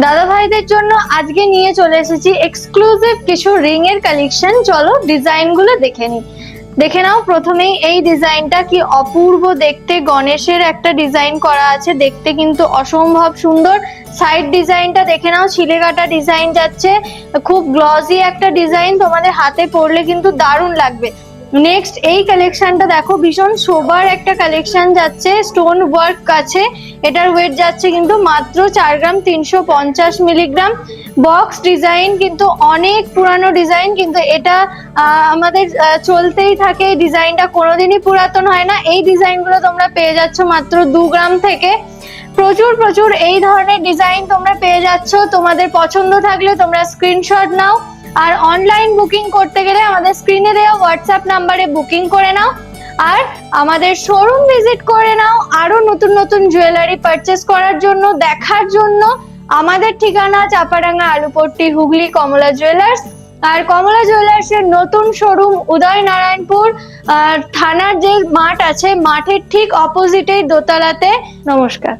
দাদা ভাইদের জন্য আজকে নিয়ে চলে এসেছি এক্সক্লুসিভ কিছু রিং এর কালেকশন। চলো ডিজাইন গুলো দেখে নিই। দেখে নাও, প্রথমেই এই ডিজাইনটা কি অপূর্ব দেখতে, গণেশের একটা ডিজাইন করা আছে, দেখতে কিন্তু অসম্ভব সুন্দর। সাইড ডিজাইনটা দেখে নাও, ছিলে কাটা ডিজাইন যাচ্ছে, খুব গ্লসি একটা ডিজাইন, তোমাদের হাতে পরলে কিন্তু দারুণ লাগবে। নেক্সট এই কালেকশনটা দেখো, ভীষণ সোবার একটা কালেকশন যাচ্ছে, স্টোন ওয়ার্ক আছে। এটার ওয়েট যাচ্ছে কিন্তু মাত্র 4 গ্রাম 350 মিলিগ্রাম। বক্স ডিজাইন, কিন্তু অনেক পুরানো ডিজাইন, কিন্তু এটা আমাদের চলতেই থাকে। এই ডিজাইনটা কোনোদিনই পুরাতন হয় না। এই ডিজাইনগুলো তোমরা পেয়ে যাচ্ছ মাত্র 2 গ্রাম থেকে। প্রচুর প্রচুর এই ধরনের ডিজাইন তোমরা পেয়ে যাচ্ছ। তোমাদের পছন্দ থাকলে তোমরা স্ক্রিনশট নাও, আর অনলাইন বুকিং করতে গেলে আমাদের স্ক্রিনে দেওয়া হোয়াটসঅ্যাপ নাম্বারে বুকিং করে নাও, আর আমাদের শোরুম ভিজিট করে নাও আরো নতুন নতুন জুয়েলারি পারচেস করার জন্য, দেখার জন্য। আমাদের ঠিকানা চাপাডাঙ্গা, আলুপট্টি, হুগলি, কমলা জুয়েলার্স। আর কমলা জুয়েলার্স এর নতুন শোরুম উদয় নারায়ণপুর থানার যে মাঠ আছে, মাঠের ঠিক অপোজিটেই দোতলাতে। নমস্কার।